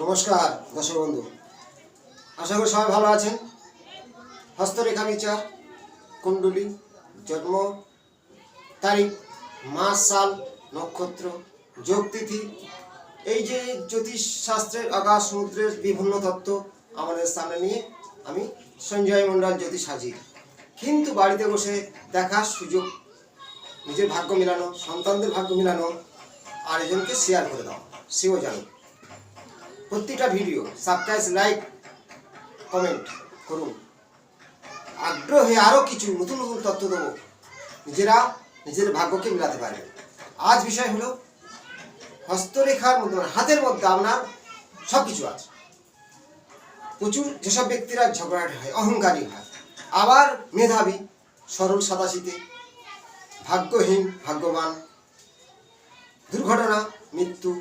নমস্কার দর্শক বন্ধু, আশা করি সবাই ভালো আছেন। হস্তরেখা বিচার, কুণ্ডলী, জন্ম তারিখ, মাস, সাল, নক্ষত্র, যোগ, তিথি, এই যে জ্যোতিষ শাস্ত্রের আকাশ সমুদ্রের বিভিন্ন তত্ত্ব আমাদের সামনে নিয়ে আমি সঞ্জয় মণ্ডল জ্যোতিষ হাজির। কিন্তু বাড়িতে বসে দেখার সুযোগ, নিজের ভাগ্য মিলানো, সন্তানদের ভাগ্য মিলানো, আর একজনকে শেয়ার করে দাও, সেও জানো। প্রতিটা ভিডিও সাবস্ক্রাইব, লাইক, কমেন্ট করুন। আগ্রহে আরও কিছু নতুন নতুন তথ্য দেবো, নিজেরা নিজের ভাগ্যকে মিলাতে পারবেন। আজ বিষয় হলো হস্তরেখার মধ্যে, হাতের মধ্যে আপনার সব কিছু আছে। প্রচুর যেসব ব্যক্তিরা ঝগড়াটে হয়, অহংকারী হয়, আবার মেধাবী, সরল সাদাশীতে, ভাগ্যহীন ভাগ্যবান, দুর্ঘটনা, মৃত্যু,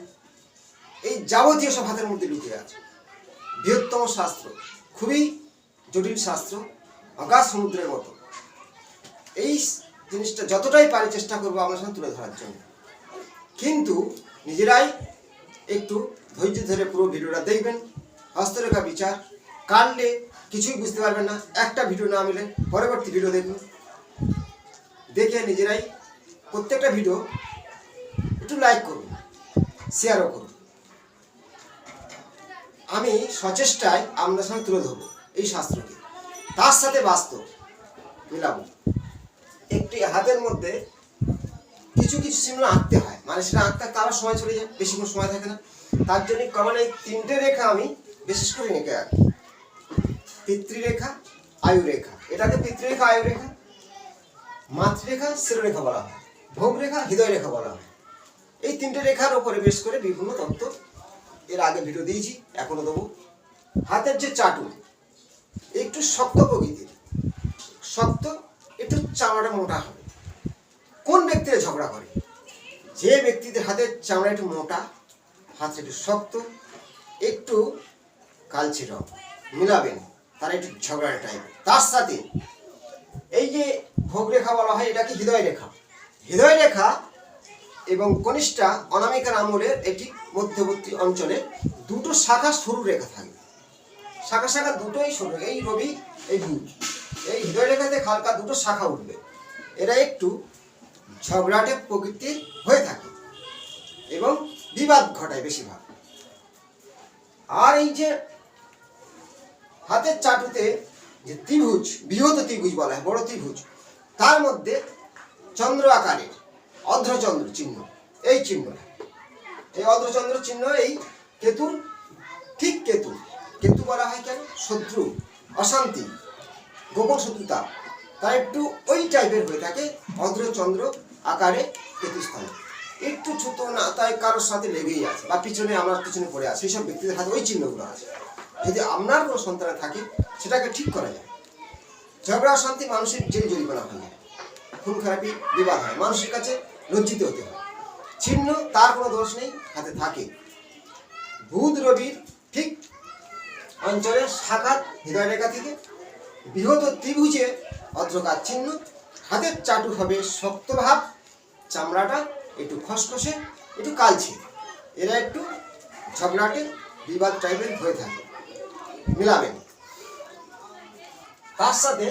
এই যাবতীয় সব হাতের মধ্যে লুকিয়ে আছে। বৃহত্তম শাস্ত্র, খুবই জটিল শাস্ত্র, আকাশ সমুদ্রের মতো। এই জিনিসটা যতটাই পারি চেষ্টা করবো আপনার সাথে তুলে ধরার জন্য, কিন্তু নিজেরাই একটু ধৈর্য ধরে পুরো ভিডিওটা দেখবেন। হস্তরেখা বিচার কাটলে কিছুই বুঝতে পারবেন না, একটা ভিডিও না মিলে পরবর্তী ভিডিও দেখুন, দেখে নিজেরাই প্রত্যেকটা ভিডিও একটু লাইক করুন, শেয়ারও করুন। আমি সচেষ্টায় আপনার সামনে তুলে ধরবো এই শাস্ত্রকে, তার সাথে বাস্তব মিলাবো। একটি হাতের মধ্যে কিছু কিছু চিহ্ন আঁকতে হয়, মানে সেটা আঁকতে তারা সময় চলে যায়, বেশি কোনো সময় থাকে না। তার জন্য কমন এই তিনটে রেখা আমি বিশেষ করে এঁকে আঁকি। পিতৃরেখা, আয়ুরেখা, এটাকে পিতৃরেখা, আয়ুরেখা, মাতৃরেখা, শিরোরেখা বলা হয়, ভোগ রেখা, হৃদয় রেখা বলা হয়। এই তিনটে রেখার উপরে বেশ করে বিভিন্ন তত্ত্ব এর আগে ভিডিও দিয়েছি, এখনো দেবো। হাতের যে চাটু একটু শক্ত প্রকৃতির, শক্ত, একটু চামড়াটা মোটা হবে। কোন ব্যক্তিরা ঝগড়া করে? যে ব্যক্তিদের হাতের চামড়া একটু মোটা, হাতটা একটু শক্ত, একটু কালচে রং, মিলাবেন, তারা একটু ঝগড়া টাইপ। তার সাথে এই যে ভোগ রেখা বলা হয়, এটাকে হৃদয় রেখা। হৃদয় রেখা এবং কনিষ্ঠা অনামিকার আঙুলের এটি মধ্যবর্তী অঞ্চলে দুটো শাখা সরু রেখা থাকবে, শাখা শাখা দুটোই সরু, এই রবি, এই বুধ, এই হৃদয় রেখাতে হালকা দুটো শাখা উঠবে। এরা একটু ঝগড়াটে প্রকৃতির হয়ে থাকে এবং বিবাদ ঘটায় বেশিরভাগ। আর এই যে হাতের চাটুতে যে ত্রিভুজ, বৃহৎ ত্রিভুজ বলা হয়, বড় ত্রিভুজ, তার মধ্যে চন্দ্র আকারের অর্ধচন্দ্র চিহ্ন, এই চিহ্নটা, এই অর্ধচন্দ্র চিহ্ন, এই কেতুর, ঠিক কেতু, কেতু বলা হয় কেন? শত্রু, অশান্তি, গোপন শত্রুতা, তার একটু ওই টাইপের হয়ে থাকে অর্ধচন্দ্র আকারে কেতু স্থানে। একটু ছোট না, তাই কারোর সাথে লেগেই আছে, বা পিছনে, আমার পিছনে পড়ে আছে, সেই সব ব্যক্তিদের হাতে ওই চিহ্নগুলো আছে। যদি আপনার কোনো সন্তান থাকে সেটাকে ঠিক করা যায়। ঝগড়া অশান্তি, মানুষের জেল জরিমানা হয়, খুন খারাপি, বিবাদ হয়, মানুষের কাছে লজ্জিত হতে হয়। চিহ্ন তার কোনো দোষ নেই, হাতে থাকে। বুধ রবির ঠিক অঞ্চলে শাখা হৃদয় রেখা থেকে বৃহৎ ত্রিভুজে অর্ধকার চিহ্ন। হাতের চাটু হবে শক্ত ভাব, চামড়াটা একটু খসখসে, একটু কালচে, এরা একটু ঝগড়াটে বিবাদ টাইপের হয়ে থাকে, মিলাবেন। তার সাথে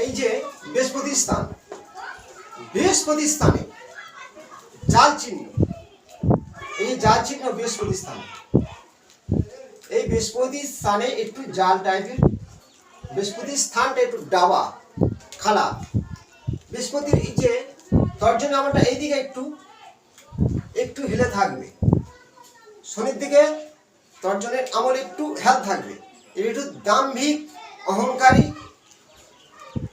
এই যে বৃহস্পতি স্থান, বৃহস্পতি স্থানে জাল চিহ্ন, এই জাল চিহ্ন বৃহস্পতি স্থানে, এই বৃহস্পতি স্থানে একটু জাল টাইপের, বৃহস্পতি স্থানটা একটু ডাবা খালা। বৃহস্পতির এই যে তর্জনী আমলটা এইদিকে একটু একটু হেলে থাকবে, শনির দিকে তর্জনের আমল একটু হেল থাকবে, এর একটু দাম্ভিক, অহংকারী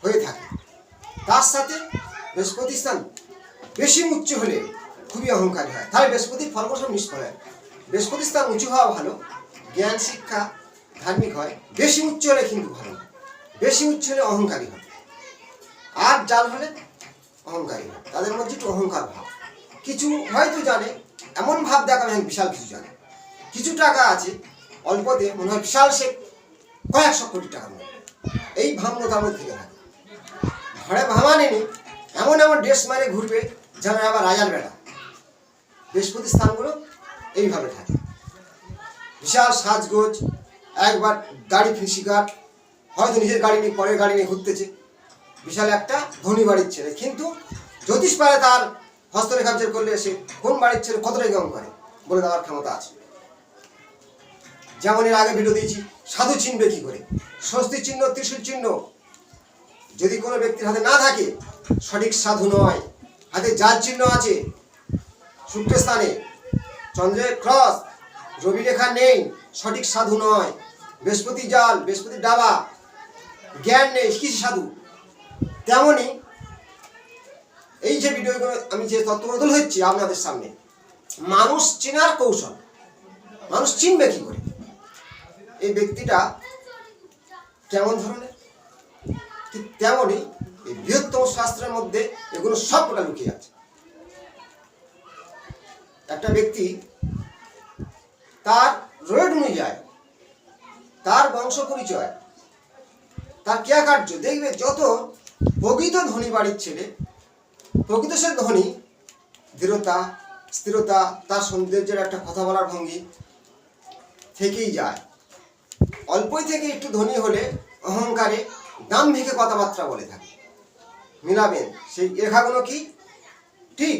হয়ে থাকে। তার সাথে বৃহস্পতি স্থান বেশি উচ্চ হলে খুবই অহংকারী হয়, তাহলে বৃহস্পতির ফল সব নিষ্ফল হয়। বৃহস্পতি স্থান উঁচু হওয়া ভালো, জ্ঞান শিক্ষা ধার্মিক হয়, বেশি উচ্চ হলে কিন্তু ভালো না, বেশি উচ্চ হলে অহংকারী হয়, আর জাল হলে অহংকারী হয়। তাদের মধ্যে একটু অহংকার ভাব, কিছু হয়তো জানে, এমন ভাব দেখাবে বিশাল কিছু জানে, কিছু টাকা আছে অল্পতে মনে হয় বিশাল, সে কয়েকশো কোটি টাকার মধ্যে, এই ভাবনা তার মধ্যে থেকে থাকে। ঘরে ভাবা নেই, এমন এমন ড্রেস মারে ঘুরবে যেন আবার রাজার বেড়া। বৃহস্পতি স্থানগুলো এইভাবে থাকে, বিশাল সাজগোজ, একবার দাড়ি ফিসি কাট, হয়তো নিজের গাড়ি নিয়ে পরের গাড়ি নিয়ে ঘুরতেছে, বিশাল একটা ধনী বাড়ির ছেলে, কিন্তু জ্যোতিষ পারে তার হস্তরেখা বিচার করলে সে কোন বাড়ির ছেলে কতটা কেমন করে বলে দেওয়ার ক্ষমতা আছে। যেমন এর আগে ভিডিও দিয়েছি, সাধু চিনবে কি করে, স্বস্তি চিহ্ন ত্রিশূল চিহ্ন যদি কোনো ব্যক্তির হাতে না থাকে সঠিক সাধু নয়। হাতে জাল চিহ্ন আছে শুক্রের স্থানে, চন্দ্রের ক্রস, রবি রেখা নেই, সঠিক সাধু নয়। বৃহস্পতি জাল, বৃহস্পতি ডাবা, জ্ঞান নেই, কি সাধু। তেমনি এই যে ভিডিওগুলো আমি যে তত্ত্বগুলো তুলে হচ্ছি আপনাদের সামনে, মানুষ চেনার কৌশল, মানুষ চিনবে কি করে এই ব্যক্তিটা কেমন ধরনের, ঠিক তেমনই এই বৃহত্তম শাস্ত্রের মধ্যে এগুলো সবটা লুকিয়ে আছে। একটা ব্যক্তি তার রোড অনুযায়ী, তার বংশ পরিচয়, তার ক্রিয়াকার্য দেখবে, যত প্রকৃত ধনী বাড়ির ছেলে, প্রকৃত সে ধনী, দৃঢ়তা, স্থিরতা, তার সৌন্দর্যের একটা কথা বলার ভঙ্গি থেকেই যায়। অল্পই থেকে একটু ধনী হলে অহংকারে দাম্ভিকে কথাবার্তা বলে থাকে। মিলাবেন সেই রেখাগুলো কি ঠিক?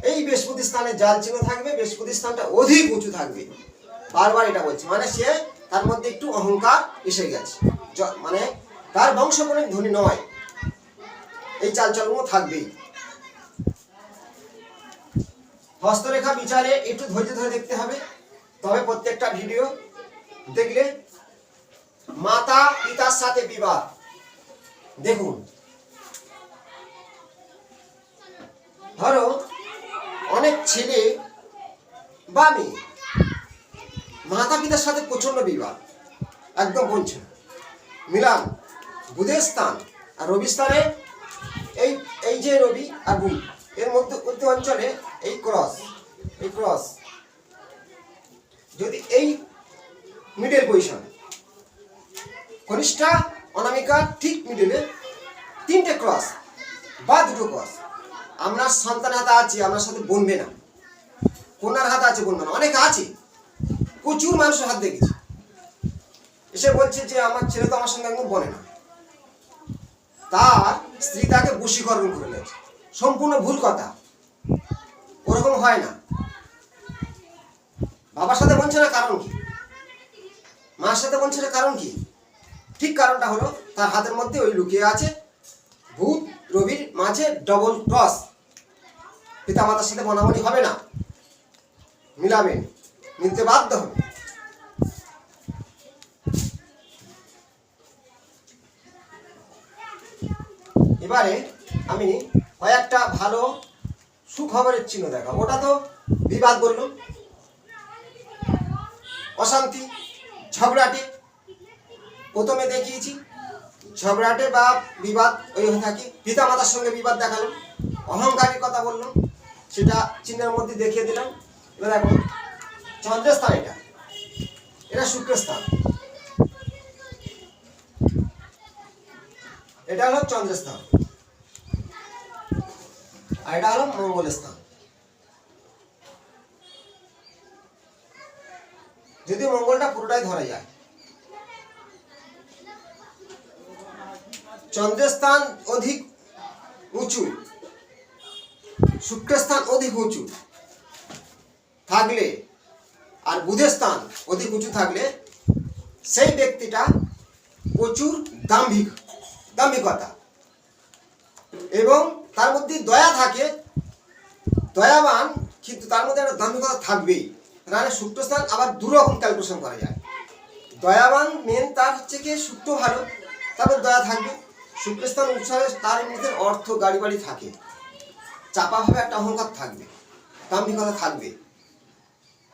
এই বৃহস্পতি স্থানে জাল চিহ্ন থাকবে, বৃহস্পতি স্থানটা অধিক উঁচু থাকবে, বারবার এটা বলছি, মানে সে তার মধ্যে একটু অহংকার এসে গেছে, মানে তার বংশ কোনো ধনী নয়, এই চালচলনও থাকবেই। হস্তরেখা বিচারে একটু ধৈর্য ধরে দেখতে হবে, তবে প্রত্যেকটা ভিডিও দেখলে। মাতা পিতার সাথে বিবাদ, দেখুন, ধরো অনেক ছেলে বা মেয়ে মাতা পিতার সাথে প্রচন্ড বিবাদ, একদম বলছে না, মিলান বুধের স্থান আর রবি স্থানে, এই যে রবি আর বুধ এর মধ্যে অঞ্চলে এই ক্রস যদি এই মিডল পজিশন, কনিষ্ঠা অনামিকা ঠিক মিডলে তিনটে ক্রস বা দুটো ক্রস, আপনার সন্তান হাতে আছে, আপনার সাথে বনবে না, কন্যার হাতে আছে বনবে না, অনেক আছে, প্রচুর মানুষের হাত দেখেছি, এসে বলছে যে আমার ছেলে তো আমার সঙ্গে একদম বনে না, তার স্ত্রী তাকে বশীকরণ করে নিয়েছে। সম্পূর্ণ ভুল কথা, ওরকম হয় না। বাবার সাথে বলছে না, কারণ কি? মার সাথে বলছে না, কারণ কি? ঠিক কারণটা হলো তার হাতের মধ্যে ওই লুকিয়ে আছে বুধ রবির মাঝে ডবল ক্রস, পিতা মাতার সাথে বনাবনি হবে না, মিলাবেন, মিলতে বাধ্য হবে। এবারে আমি কয়েকটা ভালো সুখবরের চিহ্ন দেখাবো। ওটা তো বিবাদ বলল, অশান্তি, ঝগড়াটে প্রথমে দেখিয়েছি, ঝগড়াটে বা বিবাদ ওই হয়ে থাকে। পিতা মাতার সঙ্গে বিবাদ দেখালাম, অহংকারের কথা বললাম, সেটা চিহ্নের মধ্যে দেখিয়ে দিলাম। এবার দেখো চন্দ্রের স্থান, এটা শুক্রের স্থান, এটা হলো চন্দ্রের স্থান, আর এটা হলো মঙ্গলের স্থান। যদি মঙ্গলটা পুরোটাই ধরা যায়, চন্দ্রের স্থান অধিক উঁচু, শুক্রের স্থান অধিক উঁচু থাকলে, আর বুধের স্থান অধিক উঁচু থাকলে সেই ব্যক্তিটা প্রচুর দাম্ভিকতা, এবং তার মধ্যে দয়া থাকে, দয়াবান, কিন্তু তার মধ্যে একটা দাম্ভিকতা থাকবেই। তাহলে শুক্রস্থান আবার দুরকম ক্যালকুলেশন করা যায়। দয়াবান মেন তার হচ্ছে কি শুক্র ভালো, তারপর দয়া থাকবে। শুক্রস্থান উৎসাহে তার মধ্যে অর্থ গাড়ি বাড়ি থাকে, চাপাভাবে একটা অহংকার থাকবে, দাম্ভিকতা থাকবে,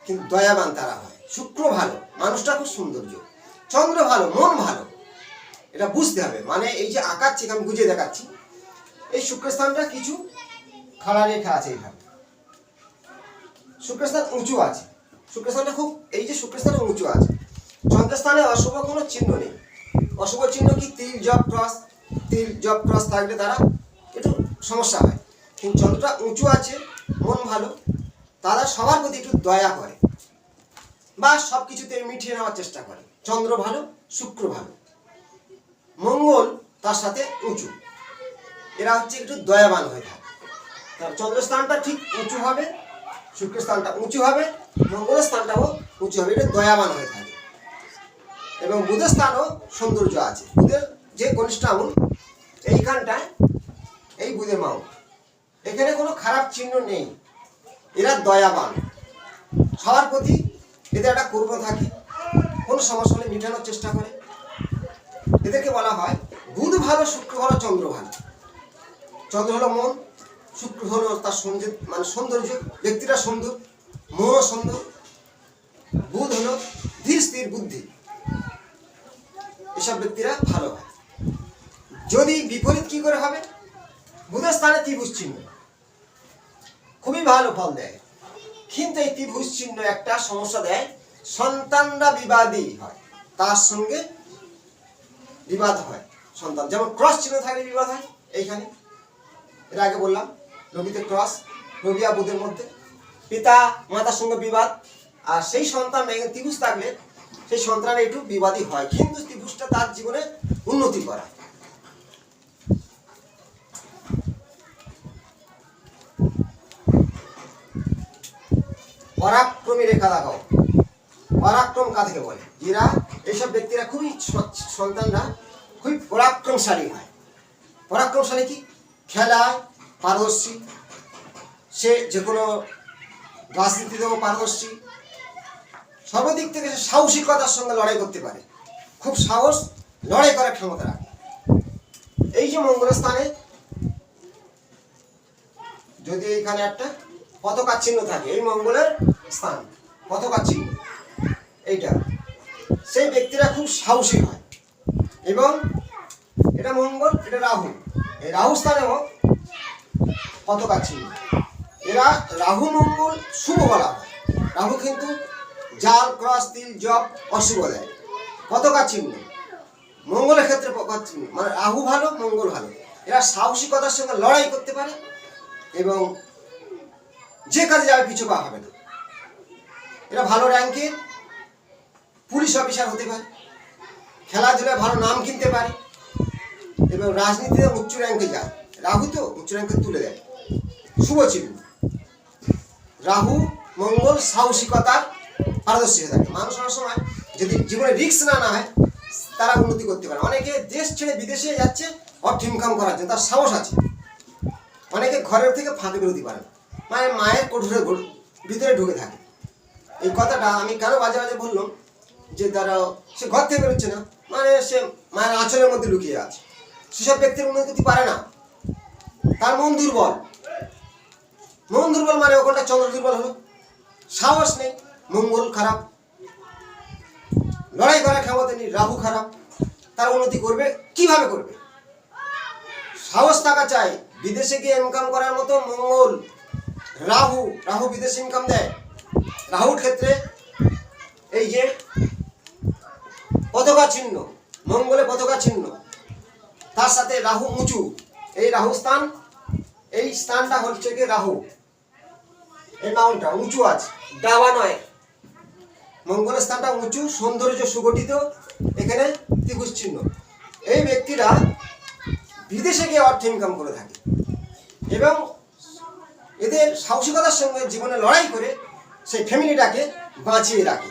কিন্তু দয়াবান তারা হয়। শুক্র ভালো, মানুষটা খুব সৌন্দর্য, চন্দ্র ভালো, মন ভালো, এটা বুঝতে হবে। মানে এই যে আঁকাচ্ছি, আমি বুঝিয়ে দেখাচ্ছি, এই শুক্রস্থানটা কিছু খাড়া রেখা আছে, এইভাবে শুক্রস্থান উঁচু আছে, শুক্রস্থানটা খুব, এই যে শুক্রস্থান উঁচু আছে। চন্দ্রস্থানে অশুভ কোনো চিহ্ন নেই। অশুভ চিহ্ন কি? তিল, জপ, ক্রস, তিল জব ক্রস থাকলে তারা একটু সমস্যা হয়। কিন্তু চন্দ্রটা উঁচু আছে, মন ভালো, তারা সবার প্রতি একটু দয়া করে বা সব কিছুতে মিটিয়ে নেওয়ার চেষ্টা করে। চন্দ্র ভালো, শুক্র ভালো, মঙ্গল তার সাথে উঁচু, এরা হচ্ছে একটু দয়াবান হয়ে থাকে। চন্দ্রস্থানটা ঠিক উঁচু হবে, শুক্রের স্থানটা উঁচু হবে, মঙ্গলের স্থানটাও উঁচু হবে, এটা দয়াবান হয়ে থাকে। এবং বুধের স্থানও সৌন্দর্য আছে। বুধের যে কনিষ্ঠ আঙুল এইখানটায়, এই বুধের মাউল, এখানে কোনো খারাপ চিহ্ন নেই। এরা দয়াবান, সবার প্রতি এদের একটা করুণা থাকে, কোনো সমস্যা হলে মেটানোর চেষ্টা করে। এদেরকে বলা হয় বুধ ভালো, শুক্র ভালো, চন্দ্র ভালো। চন্দ্র হলো মন, শুক্র হলো তার সৌন্দর্য, ব্যক্তিরা সুন্দর, মনও সুন্দর। বুধ হলো ধীর স্থির বুদ্ধি, এসব ব্যক্তিরা ভালো হয়। যদি বিপরীত কি করে হবে? বুধের স্থানে ত্রিভুজ চিহ্ন খুবই ভালো ফল দেয়, কিন্তু এই ত্রিভুজ চিহ্ন একটা সমস্যা দেয়, সন্তানরা বিবাদী হয়, তার সঙ্গে বিবাদ হয় সন্তান। যেমন ক্রস চিহ্ন থাকলে বিবাদ হয়, এইখানে এর আগে বললাম রবিতে ক্রস, রবি আর বুধের মধ্যে পিতা মাতার সঙ্গে বিবাদ, আর সেই সন্তান ত্রিভুজ থাকলে সেই সন্তান একটু বিবাদী হয়, কিন্তু ত্রিভুজটা তার জীবনে উন্নতি করা। পরাক্রমী রেখা দেখাও। পরাক্রম কাকে বলে? এরা এইসব ব্যক্তিরা খুবই, সন্তানরা খুবই পরাক্রমশালী হয়। পরাক্রমশালী কি? খেলায় পারদর্শী, সে যে কোনো রাজনীতিতেও পারদর্শী, সর্বদিক থেকে সে সাহসিকতার সঙ্গে লড়াই করতে পারে, খুব সাহস, লড়াই করার ক্ষমতা রাখে। এই যে মঙ্গলের স্থানে যদি এখানে একটা পতাকা চিহ্ন থাকে, এই মঙ্গলের স্থান পতাকা চিহ্ন এইটা, সেই ব্যক্তিরা খুব সাহসী হয়। এবং এটা মঙ্গল, এটা রাহু, এই রাহু স্থানেও পতাকা চিহ্ন। এরা রাহু মঙ্গল শুভ বলা হয়। রাহু কিন্তু জাল, ক্রস, তিল, জব অশুভ দেয়। পতাকা চিহ্ন মঙ্গলের ক্ষেত্রে পতাকা চিহ্ন, মানে রাহু ভালো, মঙ্গল ভালো। এরা সাহসিকতার সঙ্গে লড়াই করতে পারে এবং যে কাজে যাবে পিছু পা হবে না। এরা ভালো র্যাঙ্কে পুলিশ অফিসার হতে পারে, খেলাধুলায় ভালো নাম কিনতে পারে এবং রাজনীতিতে উচ্চ র্যাঙ্কে যায়। রাহু তো উচ্চ র্যাঙ্কে তুলে দেয়, শুভ চিহ্ন। রাহু মঙ্গল সাহসিকতার পারদর্শী হয়ে থাকে। মানুষ অনেক সময় যদি জীবনে রিস্ক না হয়, তারা উন্নতি করতে পারে। অনেকে দেশ ছেড়ে বিদেশে যাচ্ছে অর্থ ইনকাম করার জন্য, তার সাহস আছে। অনেকে ঘরের থেকে ফাঁকে বেরোতে পারে না, মানে মায়ের কোঠরে ভিতরে ঢুকে থাকে। এই কথাটা আমি কেন বাজে বাজে বললাম, যে তারা সে ঘর থেকে বেরোচ্ছে না, মানে সে মায়ের আঁচলের মধ্যে লুকিয়ে আছে। সেসব ব্যক্তির উন্নতি করতে পারে না, তার মন দুর্বল। মন দুর্বল মানে ওখানটা চন্দ্র দুর্বল হলো, সাহস নেই, মঙ্গল খারাপ, লড়াই করার ক্ষমতা নেই, রাহু খারাপ। তার উন্নতি করবে কিভাবে করবে? সাহস থাকা চাই। বিদেশে গিয়ে ইনকাম করার মতো মঙ্গল, রাহু, রাহু বিদেশে ইনকাম দেয়। রাহুর ক্ষেত্রে এই যে পতাকা চিহ্ন, মঙ্গলে পতাকা চিহ্ন, তার সাথে রাহু উঁচু, এই রাহু স্থান, এই স্থানটা হচ্ছে কি রাহু, এই মাউন্টটা উঁচু আছে, ডাবা নয়। মঙ্গলের স্থানটা উঁচু, সৌন্দর্য সুগঠিত, এখানে ত্রিভুজ চিহ্ন। এই ব্যক্তিরা বিদেশে গিয়ে অর্থ ইনকাম করে থাকে এবং এদের সাহসিকতার সঙ্গে জীবনে লড়াই করে সেই ফ্যামিলিটাকে বাঁচিয়ে রাখে।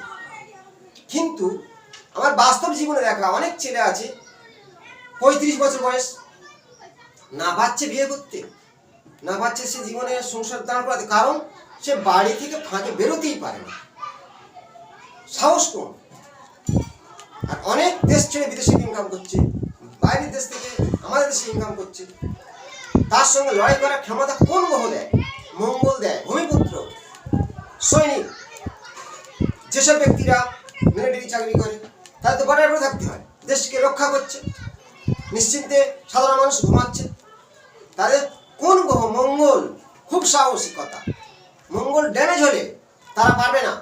কিন্তু আমার বাস্তব জীবনে দেখা অনেক ছেলে আছে 35 বছর বয়স, না পাচ্ছে বিয়ে করতে, না পাচ্ছে সে জীবনে সংসার দাঁড় করাতে, কারণ সে বাড়ি থেকে ফাঁকে বেরোতেই পারে না, সাহস কম। আর অনেক দেশ ছেড়ে বিদেশে ইনকাম করছে, বাইরের দেশ থেকে আমাদের দেশে ইনকাম করছে। তার সঙ্গে লড়াই করার ক্ষমতা কোন গ্রহ দেয়? মঙ্গল দেয়। ভূমিপুত্র, সৈনিক, যেসব ব্যক্তিরা মিলিটারি চাকরি করে তাদের তো বর্ডারে থাকতে হয়, দেশকে রক্ষা করছে, নিশ্চিন্তে সাধারণ মানুষ ঘুমাচ্ছে। তাদের কোন গ্রহ? মঙ্গল। খুব সাহসিকতা। মঙ্গল ড্যামেজ হলে তারা পারবে না,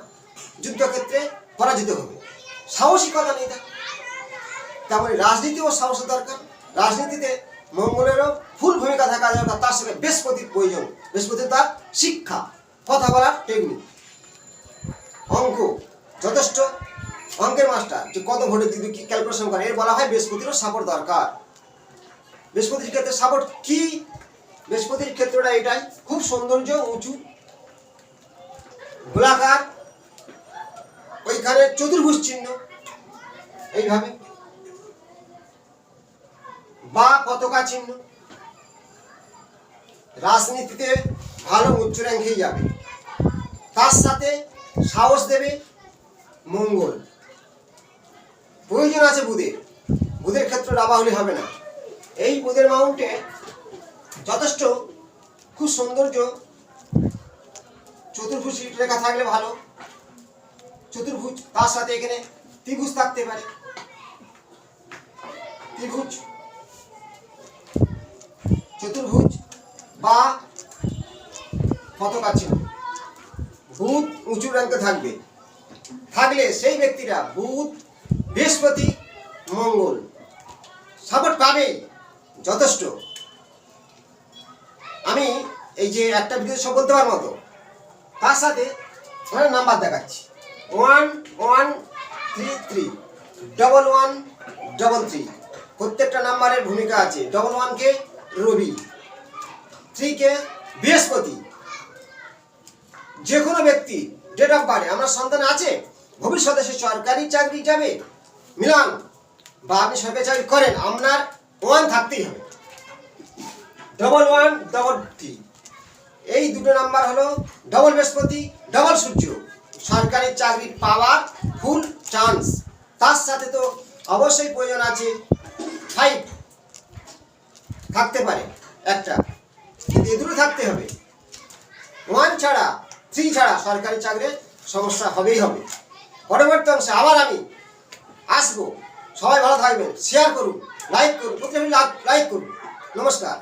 যুদ্ধক্ষেত্রে পরাজিত হবে, সাহসিকতা নেই তার। তেমন রাজনীতিও সাহসের দরকার, রাজনীতিতে মঙ্গলেরও ফুল ভূমিকা থাকা দরকার, তার সাথে বৃহস্পতির প্রয়োজন। বৃহস্পতি তার শিক্ষা, কথা বলার টেকনিক, অঙ্ক যথেষ্ট, অঙ্কের মাস্টার যে কত ভোটে দিদি কি ক্যালকুলেশন করে, এর বলা হয় বৃহস্পতিরও সাপোর্ট দরকার। বৃহস্পতির ক্ষেত্রে সাপোর্ট কি? বৃহস্পতির ক্ষেত্রটা এটাই, খুব সৌন্দর্য, উঁচু, গোলাকার, ওইখানে চতুর্ভুজ চিহ্ন এইভাবে, বা পতাকা চিহ্ন। রাজনীতিতে ভালো উচ্চ র্যাঙ্কে যাবে, তার সাথে সাহস দেবে মঙ্গল। প্রয়োজন আছে বুধের, বুধের ক্ষেত্রে ডাবা হলে হবে না। এই বুধের মাউন্টে যথেষ্ট খুব সৌন্দর্য, চতুর্ভুজ রেখা থাকলে ভালো, চতুর্ভুজ, তার সাথে এখানে ত্রিভুজ থাকতে পারে, ত্রিভুজ, চতুর্ভুজ বা পতাকা চিহ্ন। বুধ উঁচু র্যাঙ্কে থাকবে, থাকলে সেই ব্যক্তিরা বুধ, বৃহস্পতি, মঙ্গল সাপোর্ট পাবে যথেষ্ট। আমি এই যে একটা ভিডিও সব বলতে পারবো তো, তার সাথে নাম্বার দেখাচ্ছি 1133 1133, প্রত্যেকটা নাম্বারের ভূমিকা আছে। 11 কে রবি, 3 কে বৃহস্পতি। যে কোনো ব্যক্তি ডেট অফ বার্থে আমার সন্তান আছে, ভবিষ্যতে সে সরকারি চাকরি যাবে মিলান, বা আপনি সরকারি চাকরি করেন, আপনার 1 থাকতেই হবে। 1133 এই দুটো নাম্বার হলো ডবল বৃহস্পতি, ডবল সূর্য, সরকারি চাকরি পাওয়ার ফুল চান্স। তার সাথে তো অবশ্যই প্রয়োজন আছে 5 থাকতে পারে একটা, কিন্তু এ দুটো থাকতে হবে। 1 ছাড়া 3 ছাড়া সরকারি চাকরির সমস্যা হবেই হবে। পরবর্তী অংশে আবার আমি আসবো। সবাই ভালো থাকবেন, শেয়ার করুন, লাইক করুন, প্রত্যেকটা লাইক করুন। নমস্কার।